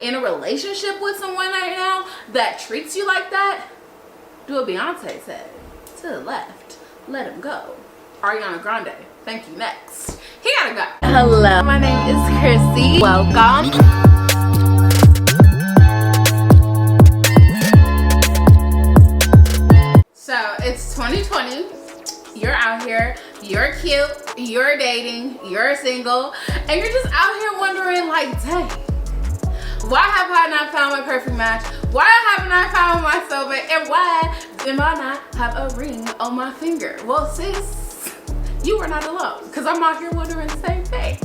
in a relationship with someone right now that treats you like that, do what Beyonce said. To the left, let him go. Ariana Grande, thank you, next. He gotta go. Hello, my name is Chrissy. Welcome. So it's 2020. You're out here, you're cute, you're dating, you're single, and you're just out here wondering like, dang, why have I not found my perfect match? Why haven't I found my soulmate? And why do I not have a ring on my finger? Well, sis, you are not alone, because I'm out here wondering the same thing.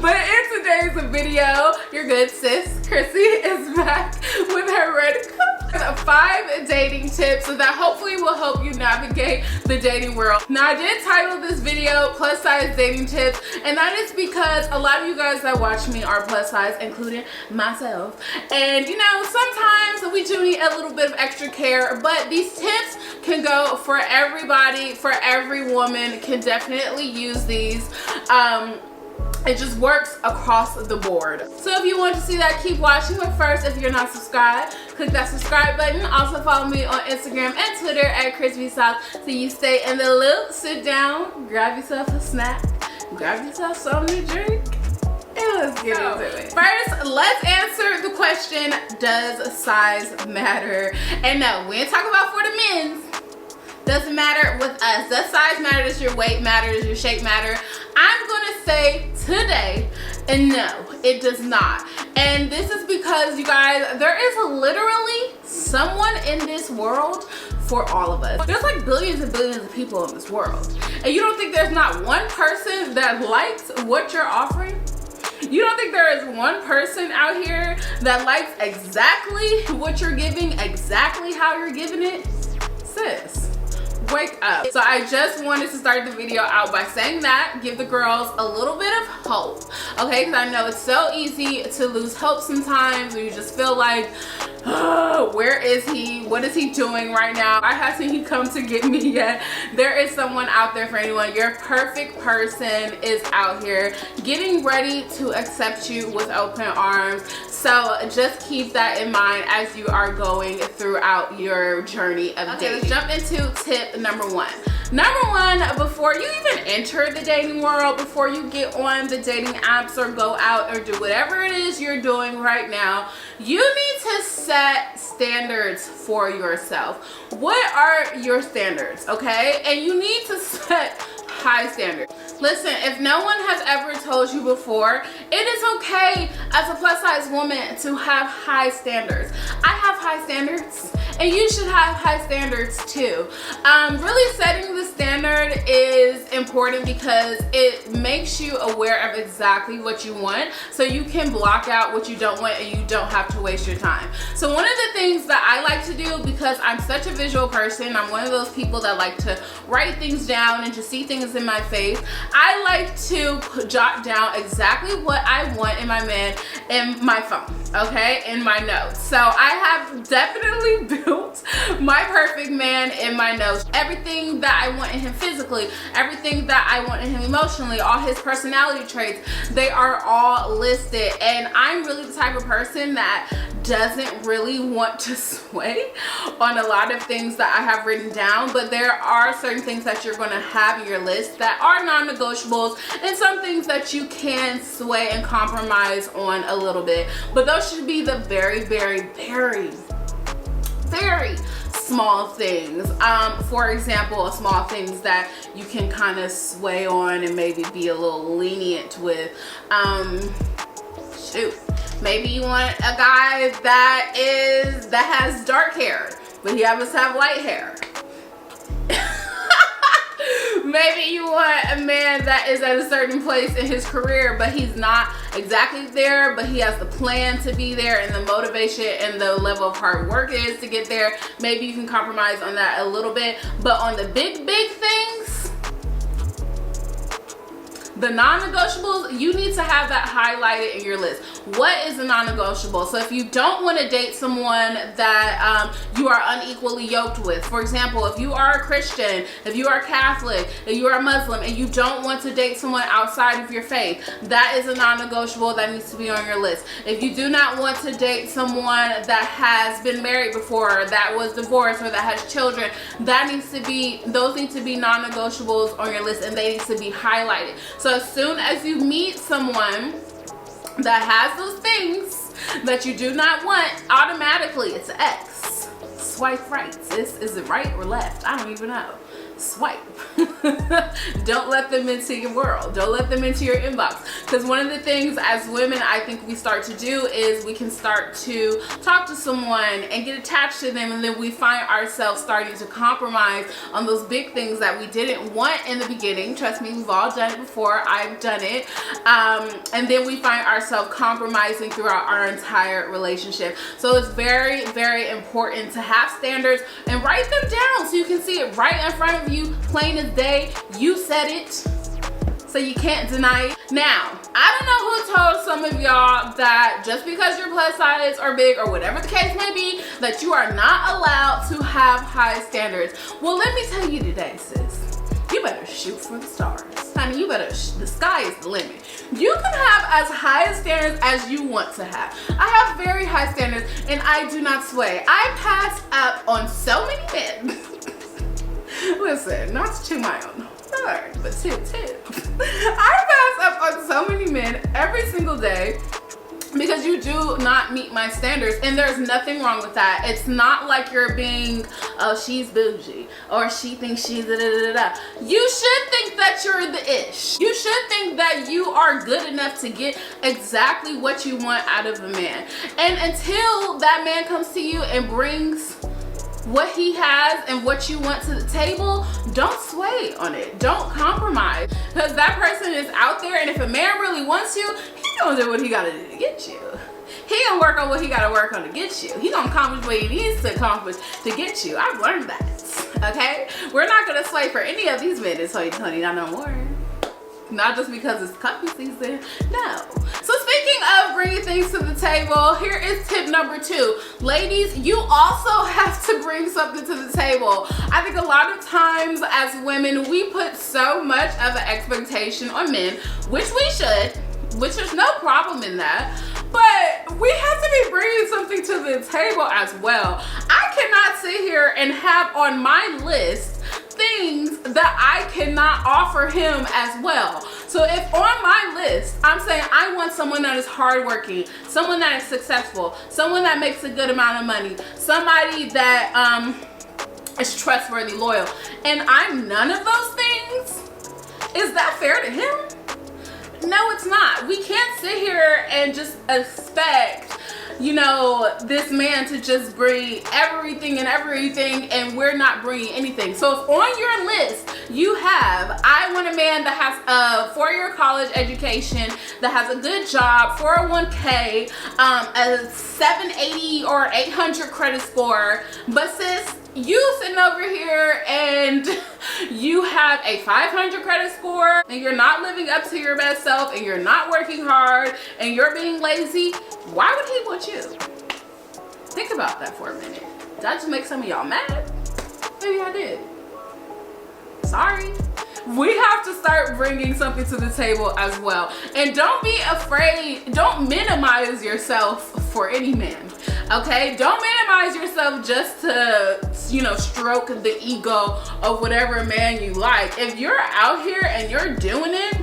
But in today's video, your good sis, Chrissy, is back with her red cup. 5 dating tips that hopefully will help you navigate the dating world. Now, I did title this video plus size dating tips, and that is because a lot of you guys that watch me are plus size, including myself. And you know, sometimes we do need a little bit of extra care, but these tips can go for everybody, for every woman, can definitely use these. It just works across the board. So if you want to see that, keep watching. But first, if you're not subscribed, click that subscribe button. Also follow me on Instagram and Twitter at ChrissySouth so you stay in the loop. Sit down, grab yourself a snack, grab yourself something to drink, and let's get into it. First, let's answer the question, does size matter? And no, we ain't talking about for the men's. Doesn't matter with us. Does size matter? Does your weight matter? Does your shape matter? I'm gonna say today, and no, it does not. And this is because, you guys, there is literally someone in this world for all of us. There's like billions and billions of people in this world. And you don't think there's not one person that likes what you're offering? You don't think there is one person out here that likes exactly what you're giving, exactly how you're giving it? Sis, wake up. So I just wanted to start the video out by saying that, give the girls a little bit of hope, okay? Because I know it's so easy to lose hope sometimes, when you just feel like, oh, where is he? What is he doing right now? Why hasn't he come to get me yet? There is someone out there for anyone. Your perfect person is out here getting ready to accept you with open arms. So just keep that in mind as you are going throughout your journey of dating. Let's jump into tip number 1. Number 1, before you even enter the dating world, before you get on the dating apps or go out or do whatever it is you're doing right now, you need to set standards for yourself. What are your standards, okay? And you need to set high standards. Listen, if no one has ever told you before, it is okay as a plus size woman to have high standards. I have high standards, and you should have high standards too. Really setting the standard is important because it makes you aware of exactly what you want, so you can block out what you don't want and you don't have to waste your time. So one of the things that I like to do, because I'm such a visual person, I'm one of those people that like to write things down and to see things in my face. I like to jot down exactly what I want in my man in my phone, okay, in my notes. So I have definitely built my perfect man in my notes. Everything that I want in him physically, everything that I want in him emotionally, all his personality traits, they are all listed. And I'm really the type of person that doesn't really want to sway on a lot of things that I have written down, but there are certain things that you're going to have in your list that are non-negotiables, and some things that you can sway and compromise on a little bit, but those should be the very, very, very, very small things. For example, small things that you can kind of sway on and maybe be a little lenient with. Maybe you want a guy that has dark hair, but he happens to have light hair. Maybe you want a man that is at a certain place in his career, but he's not exactly there, but he has the plan to be there, and the motivation and the level of hard work is to get there. Maybe you can compromise on that a little bit, but on the big things, The non-negotiables, you need to have that highlighted in your list. What is a non-negotiable? So if you don't want to date someone that you are unequally yoked with, for example, if you are a Christian, if you are Catholic, if you are Muslim, and you don't want to date someone outside of your faith, that is a non-negotiable that needs to be on your list. If you do not want to date someone that has been married before, that was divorced, or that has children, those need to be non-negotiables on your list, and they need to be highlighted. So as soon as you meet someone that has those things that you do not want, automatically it's an X. Swipe right, sis. Is it right or left? I don't even know. Swipe. Don't let them into your world. Don't let them into your inbox. Because one of the things as women I think we start to do is we can start to talk to someone and get attached to them, and then we find ourselves starting to compromise on those big things that we didn't want in the beginning. Trust me, we've all done it before. I've done it. And then we find ourselves compromising throughout our entire relationship. So it's very, very important to have standards and write them down so you can see it right in front of you, plain as day. You said it, so you can't deny it. Now, I don't know who told some of y'all that just because you're plus size or big or whatever the case may be, that you are not allowed to have high standards. Well, let me tell you today, sis, you better shoot for the stars. Honey, the sky is the limit. You can have as high standards as you want to have. I have very high standards, and I do not sway. I pass up on so many men. Listen, not to my own horn, but tip. I pass up on so many men every single day because you do not meet my standards, and there's nothing wrong with that. It's not like you're being, oh, she's bougie, or she thinks she's da-da-da-da. You should think that you're the ish. You should think that you are good enough to get exactly what you want out of a man. And until that man comes to you and brings what he has and what you want to the table, don't sway on it. Don't compromise, because that person is out there, and if a man really wants you, he gonna do what he gotta do to get you. He gonna work on what he gotta work on to get you. He gonna accomplish what he needs to accomplish to get you. I've learned that, okay? We're not gonna sway for any of these men in 2020, not no more. Not just because it's cuffing season, no. So speaking of bringing things to the table, here is tip number 2. Ladies, you also have to bring something to the table. I think a lot of times as women, we put so much of an expectation on men, which we should, which there's no problem in that, but we have to be bringing something to the table as well. I cannot sit here and have on my list things that I cannot offer him as well. So if on my list, I'm saying I want someone that is hardworking, someone that is successful, someone that makes a good amount of money, somebody that is trustworthy, loyal, and I'm none of those things, is that fair to him? No, it's not. We can't sit here and just expect, you know, this man to just bring everything and we're not bringing anything. So if on your list you have, I want a man that has a 4-year college education, that has a good job, 401k, a 780 or 800 credit score, but sis, you sitting over here and you have a 500 credit score and you're not living up to your best self and you're not working hard and you're being lazy, why would he want you? Think about that for a minute. Did I just make some of y'all mad? Maybe I did. Sorry. We have to start bringing something to the table as well. And don't be afraid, don't minimize yourself for any man. Okay, don't minimize yourself just to, you know, stroke the ego of whatever man you like. If you're out here and you're doing it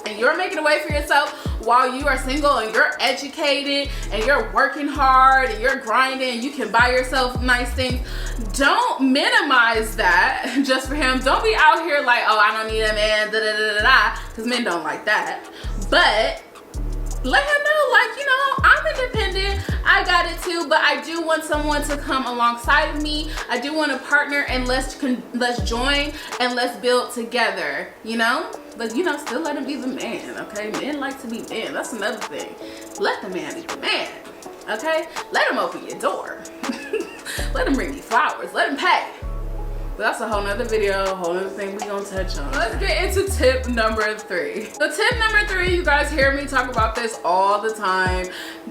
and you're making a way for yourself while you are single and you're educated and you're working hard and you're grinding and you can buy yourself nice things, don't minimize that just for him. Don't be out here like, oh, I don't need a man, da da da da da, because men don't like that. But let him know, like, you know, I'm independent, I got it too, but I do want someone to come alongside of me. I do want a partner, and let's join and let's build together, you know? But, you know, still let him be the man, okay? Men like to be men. That's another thing. Let the man be the man, okay? Let him open your door. Let him bring you flowers. Let him pay. But that's a whole nother video, a whole nother thing we gonna touch on. Let's get into tip number 3. So tip number 3, you guys hear me talk about this all the time.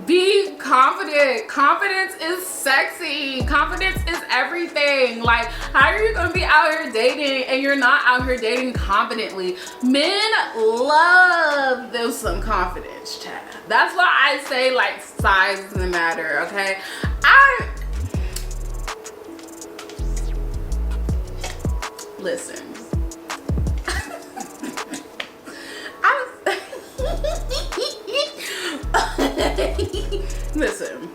Be confident. Confidence is sexy. Confidence is everything. Like, how are you gonna be out here dating and you're not out here dating confidently? Men love them some confidence, child. That's why I say, like, size doesn't matter, okay? Listen. Listen.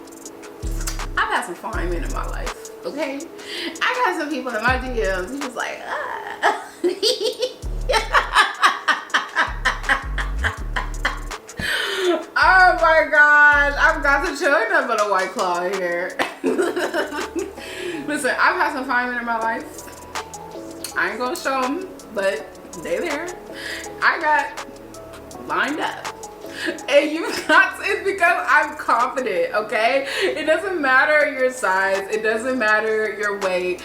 I've had some fine men in my life, okay? I got some people in my DMs who just like, oh my gosh, I've got to show nothing but a White Claw here. Listen, I've had some fine men in my life. I ain't gonna show them, but they there. I got lined up. And it's because I'm confident, okay? It doesn't matter your size. It doesn't matter your weight.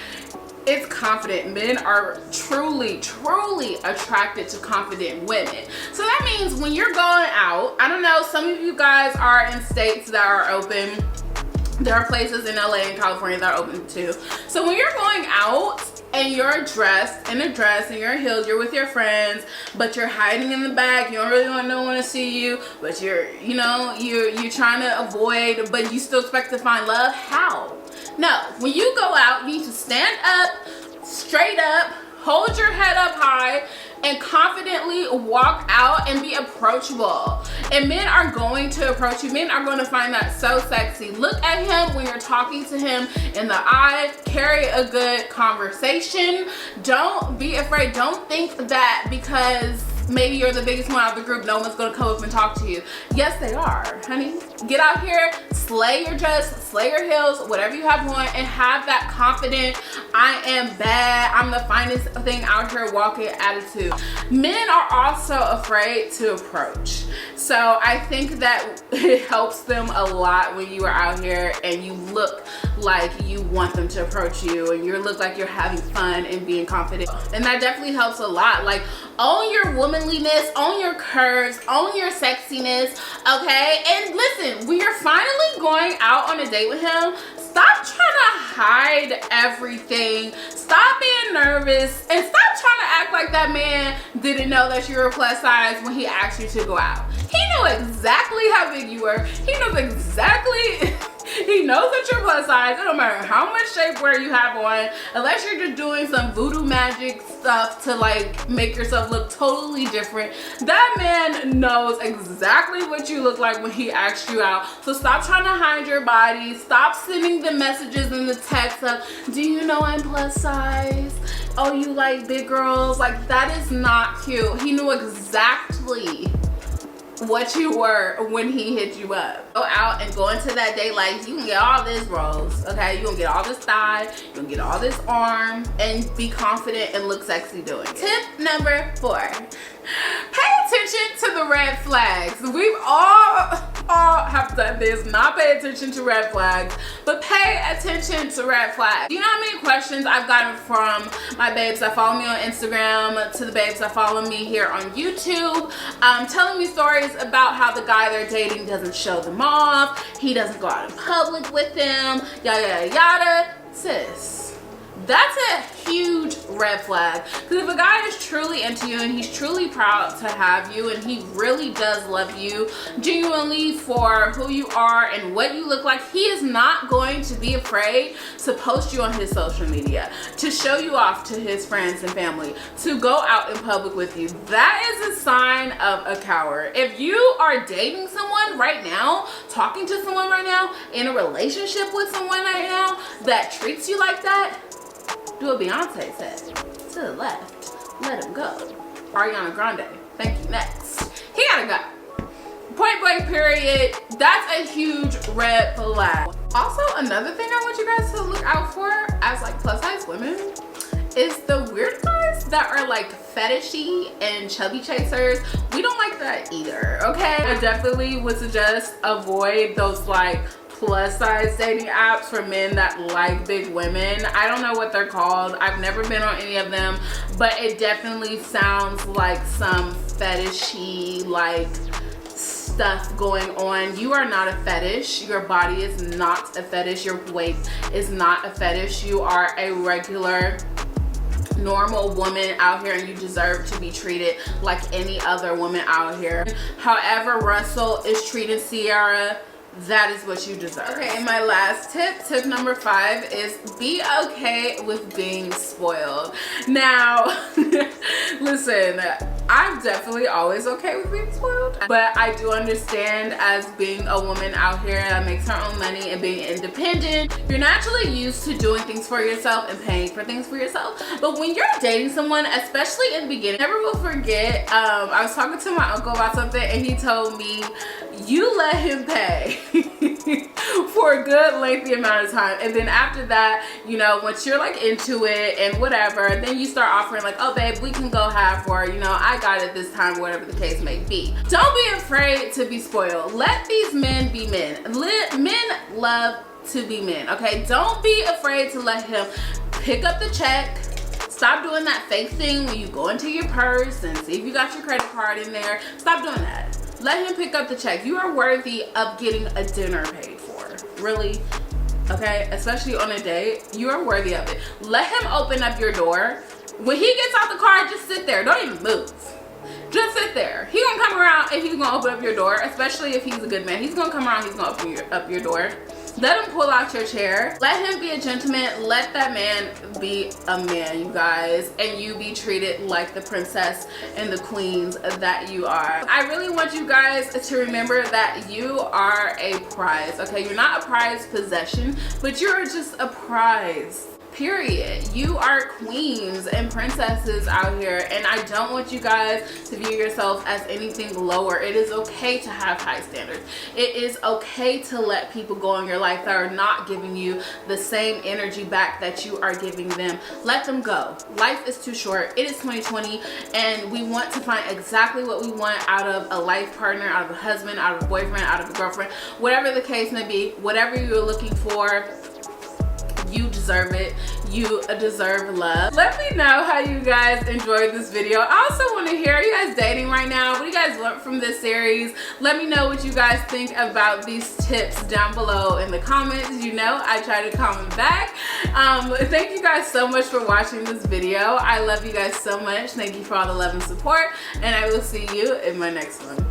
It's confident. Men are truly, truly attracted to confident women. So that means when you're going out, I don't know, some of you guys are in states that are open. There are places in LA and California that are open too. So when you're going out, and you're dressed in a dress and you're in heels, you're with your friends, but you're hiding in the back, you don't really want no one to see you, but you're trying to avoid, but you still expect to find love. How? No, when you go out, you need to stand up, straight up, hold your head up high, and confidently walk out and be approachable. And men are going to approach you. Men are going to find that so sexy. Look at him when you're talking to him in the eye. Carry a good conversation. Don't be afraid. Don't think that because maybe you're the biggest one out of the group, no one's gonna come up and talk to you. Yes, they are, honey. Get out here, slay your dress, slay your heels, whatever you have on, and have that confident, I am bad, I'm the finest thing out here walking attitude. Men are also afraid to approach. So I think that it helps them a lot when you are out here and you look like you want them to approach you and you look like you're having fun and being confident. And that definitely helps a lot. Like, own your womanliness, own your curves, own your sexiness, okay? And listen, when you're finally going out on a date with him, stop trying to hide everything. Stop being nervous and stop trying to act like that man didn't know that you were plus size when he asked you to go out. He knew exactly how big you were. He knows exactly, he knows that you're plus size. It don't matter how much shapewear you have on, unless you're just doing some voodoo magic stuff to like make yourself look totally different. That man knows exactly what you look like when he asked you out. So stop trying to hide your body. Stop sending the messages and the texts of, do you know I'm plus size? Oh, you like big girls? Like, that is not cute. He knew exactly what you were when he hit you up. Go out and go into that date like you can get all this rose, okay? You gonna get all this thigh, you gonna get all this arm, and be confident and look sexy doing it. Tip number 4. Pay attention to the red flags. We've all have done this. Not pay attention to red flags, but pay attention to red flags. You know how many questions I've gotten from my babes that follow me on Instagram, to the babes that follow me here on YouTube, telling me stories about how the guy they're dating doesn't show them off, he doesn't go out in public with them, yada yada yada. Sis, that's a huge red flag. Because if a guy is truly into you and he's truly proud to have you and he really does love you genuinely for who you are and what you look like, he is not going to be afraid to post you on his social media, to show you off to his friends and family, to go out in public with you. That is a sign of a coward. If you are dating someone right now, talking to someone right now, in a relationship with someone right now that treats you like that, do what Beyonce said. To the left, let him go. Ariana Grande, thank you, next. He gotta go. Point blank period. That's a huge red flag. Also, another thing I want you guys to look out for as like plus size women is the weird guys that are like fetishy and chubby chasers. We don't like that either, okay? I definitely would suggest avoid those like plus size dating apps for men that like big women. I don't know what they're called. I've never been on any of them, but it definitely sounds like some fetishy like stuff going on. You are not a fetish. Your body is not a fetish. Your weight is not a fetish. You are a regular normal woman out here, and you deserve to be treated like any other woman out here. However Russell is treating Ciara, that is what you deserve. Okay, and my last tip number 5 is be okay with being spoiled. Now, listen, I'm definitely always okay with being spoiled, but I do understand as being a woman out here that makes her own money and being independent, you're naturally used to doing things for yourself and paying for things for yourself. But when you're dating someone, especially in the beginning, I never will forget, I was talking to my uncle about something and he told me, you let him pay for a good lengthy amount of time, and then after that, you know, once you're like into it and whatever, then you start offering like, oh babe, we can go half, or you know, I got it this time, whatever the case may be. Don't be afraid to be spoiled. Let these men be men. Men love to be men, okay? Don't be afraid to let him pick up the check. Stop doing that fake thing when you go into your purse and see if you got your credit card in there. Stop doing that. Let him pick up the check. You are worthy of getting a dinner paid for. Really? Okay? Especially on a date. You are worthy of it. Let him open up your door. When he gets out the car, just sit there. Don't even move. Just sit there. He gonna come around and he's gonna open up your door, especially if he's a good man. He's gonna come around, he's gonna open up your door. Let him pull out your chair. Let him be a gentleman. Let that man be a man, you guys. And you be treated like the princess and the queens that you are. I really want you guys to remember that you are a prize, okay? You're not a prized possession, but you're just a prize. Period. You are queens and princesses out here, and I don't want you guys to view yourself as anything lower. It is okay to have high standards. It is okay to let people go in your life that are not giving you the same energy back that you are giving them. Let them go. Life is too short. It is 2020, and we want to find exactly what we want out of a life partner, out of a husband, out of a boyfriend, out of a girlfriend, whatever the case may be. Whatever you're looking for, you deserve it. You deserve love. Let me know how you guys enjoyed this video. I also want to hear, are you guys dating right now? What do you guys learn from this series? Let me know what you guys think about these tips down below in the comments. You know, I try to comment back. Thank you guys so much for watching this video. I love you guys so much. Thank you for all the love and support, and I will see you in my next one.